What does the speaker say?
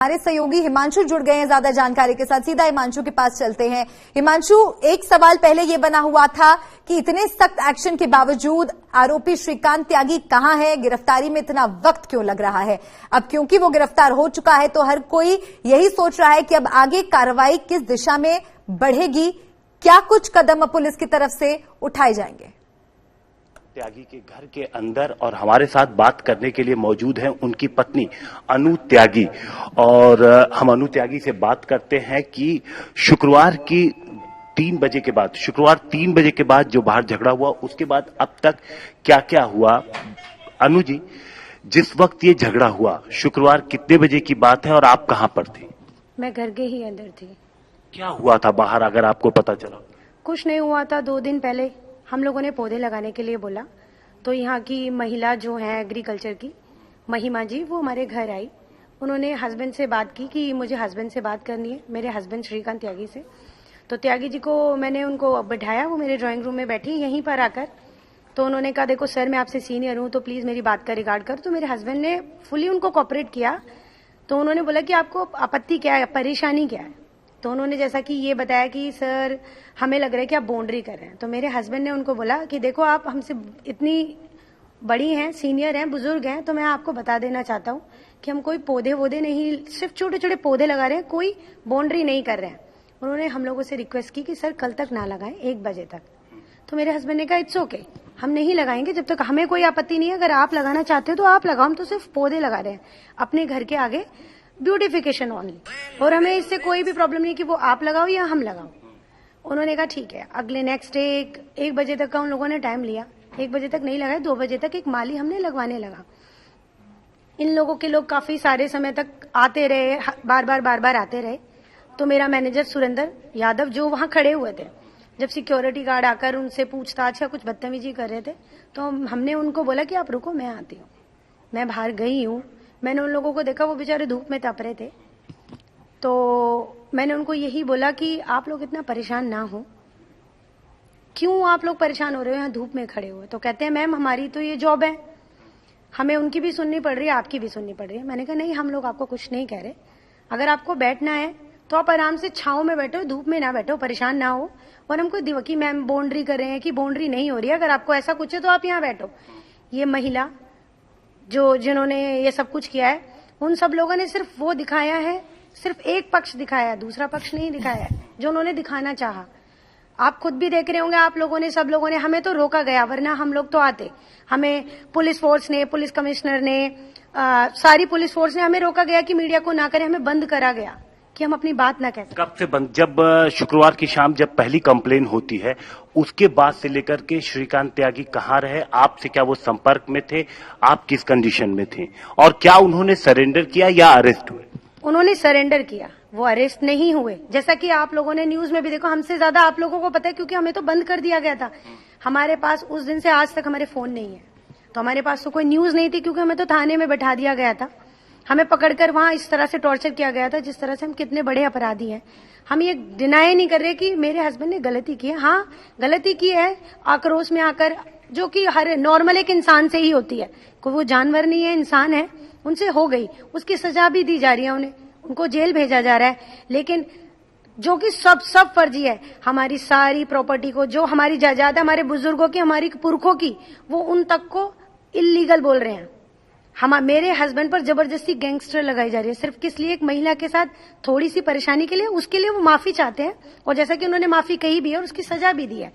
हमारे सहयोगी हिमांशु जुड़ गए हैं ज्यादा जानकारी के साथ। सीधा हिमांशु के पास चलते हैं। हिमांशु, एक सवाल पहले यह बना हुआ था कि इतने सख्त एक्शन के बावजूद आरोपी श्रीकांत त्यागी कहां है, गिरफ्तारी में इतना वक्त क्यों लग रहा है? अब क्योंकि वो गिरफ्तार हो चुका है तो हर कोई यही सोच रहा है कि अब आगे कार्रवाई किस दिशा में बढ़ेगी, क्या कुछ कदम अब पुलिस की तरफ से उठाए जाएंगे? त्यागी के घर के अंदर और हमारे साथ बात करने के लिए मौजूद हैं उनकी पत्नी अनु त्यागी। और हम अनु त्यागी से बात करते हैं कि शुक्रवार 3 बजे के बाद जो बाहर झगड़ा हुआ उसके बाद अब तक क्या क्या हुआ। अनु जी, जिस वक्त ये झगड़ा हुआ शुक्रवार कितने बजे की बात है और आप कहां पर थी? मैं घर के ही अंदर थी। क्या हुआ था बाहर, अगर आपको पता चला? कुछ नहीं हुआ था। 2 दिन पहले हम लोगों ने पौधे लगाने के लिए बोला तो यहाँ की महिला जो है एग्रीकल्चर की महिमा जी, वो हमारे घर आई। उन्होंने हस्बैंड से बात की कि मुझे हस्बैंड से बात करनी है, मेरे हस्बैंड श्रीकांत त्यागी से। तो त्यागी जी को मैंने उनको बैठाया, वो मेरे ड्राइंग रूम में बैठी यहीं पर आकर। तो उन्होंने कहा, देखो सर मैं आपसे सीनियर हूँ तो प्लीज मेरी बात का रिगार्ड कर। तो मेरे हस्बैंड ने फुली उनको कोऑपरेट किया। तो उन्होंने बोला कि आपको आपत्ति क्या है, परेशानी क्या है? तो उन्होंने जैसा कि ये बताया कि सर हमें लग रहा है कि आप बाउंड्री कर रहे हैं। तो मेरे हस्बैंड ने उनको बोला कि देखो आप हमसे इतनी बड़ी हैं, सीनियर हैं, बुजुर्ग हैं, तो मैं आपको बता देना चाहता हूँ कि हम कोई पौधे नहीं, सिर्फ छोटे छोटे पौधे लगा रहे हैं, कोई बाउंड्री नहीं कर रहे हैं। उन्होंने हम लोगों से रिक्वेस्ट की कि सर कल तक ना लगाएं, 1 बजे तक। तो मेरे हस्बैंड ने कहा इट्स ओके, हम नहीं लगाएंगे जब तक हमें कोई आपत्ति नहीं है। अगर आप लगाना चाहते हो तो आप लगाओ, हम तो सिर्फ पौधे लगा रहे हैं अपने घर के आगे, ब्यूटिफिकेशन ओनली, और हमें इससे कोई भी प्रॉब्लम नहीं कि वो आप लगाओ या हम लगाओ। उन्होंने कहा ठीक है। अगले नेक्स्ट डे 1 बजे तक का उन लोगों ने टाइम लिया। 1 बजे तक नहीं लगाया, 2 बजे तक एक माली हमने लगवाने लगा। इन लोगों के लोग काफी सारे समय तक आते रहे, बार बार आते रहे। तो मेरा मैनेजर सुरेंद्र यादव जो वहां खड़े हुए थे, जब सिक्योरिटी गार्ड आकर उनसे पूछताछ या कुछ बदतमीजी कर रहे थे तो हमने उनको बोला कि आप रुको, मैं आती हूँ। मैं बाहर गई हूँ, मैंने उन लोगों को देखा, वो बेचारे धूप में तप रहे थे। तो मैंने उनको यही बोला कि आप लोग इतना परेशान ना हो, क्यों आप लोग परेशान हो रहे हो यहाँ धूप में खड़े हुए? तो कहते हैं मैम हमारी तो ये जॉब है, हमें उनकी भी सुननी पड़ रही है, आपकी भी सुननी पड़ रही है। मैंने कहा नहीं, हम लोग आपको कुछ नहीं कह रहे। अगर आपको बैठना है तो आप आराम से छांव में बैठो, धूप में ना बैठो, परेशान ना हो। और हमको दिवकी मैम बाउंड्री कर रहे हैं कि बाउंड्री नहीं हो रही है, अगर आपको ऐसा कुछ है तो आप यहाँ बैठो। ये महिला जिन्होंने ये सब कुछ किया है, उन सब लोगों ने सिर्फ वो दिखाया है, सिर्फ एक पक्ष दिखाया है, दूसरा पक्ष नहीं दिखाया है जो उन्होंने दिखाना चाहा। आप खुद भी देख रहे होंगे, आप लोगों ने, सब लोगों ने, हमें तो रोका गया, वरना हम लोग तो आते। हमें पुलिस फोर्स ने, पुलिस कमिश्नर ने, सारी पुलिस फोर्स ने हमें रोका गया कि मीडिया को ना करें, हमें बंद करा गया कि हम अपनी बात ना कह सकें। कब से बंद? जब शुक्रवार की शाम जब पहली कंप्लेन होती है उसके बाद से लेकर के श्रीकांत त्यागी कहाँ रहे? आपसे क्या वो संपर्क में थे? आप किस कंडीशन में थे और क्या उन्होंने सरेंडर किया या अरेस्ट हुए? उन्होंने सरेंडर किया, वो अरेस्ट नहीं हुए। जैसा कि आप लोगों ने न्यूज में भी देखो, हमसे ज्यादा आप लोगों को पता है क्योंकि हमें तो बंद कर दिया गया था। हमारे पास उस दिन से आज तक हमारे फोन नहीं है, तो हमारे पास तो कोई न्यूज नहीं थी क्योंकि हमें तो थाने में बैठा दिया गया था। हमें पकड़कर वहां इस तरह से टॉर्चर किया गया था जिस तरह से हम कितने बड़े अपराधी हैं। हम ये डिनाई नहीं कर रहे कि मेरे हस्बैंड ने गलती की है। हाँ, गलती की है, आक्रोश में आकर, जो कि हर नॉर्मल एक इंसान से ही होती है, कोई वो जानवर नहीं है, इंसान है, उनसे हो गई, उसकी सजा भी दी जा रही है, उनको जेल भेजा जा रहा है। लेकिन जो कि सब फर्जी है, हमारी सारी प्रॉपर्टी को, जो हमारी जायदाद हमारे बुजुर्गों की, हमारी पुरखों की, वो उन तक को इल्लीगल बोल रहे हैं। मेरे हस्बैंड पर जबरदस्ती गैंगस्टर लगाई जा रही है, सिर्फ किस लिए? एक महिला के साथ थोड़ी सी परेशानी के लिए, उसके लिए वो माफी चाहते हैं। और जैसा कि उन्होंने माफी कही भी है और उसकी सजा भी दी है।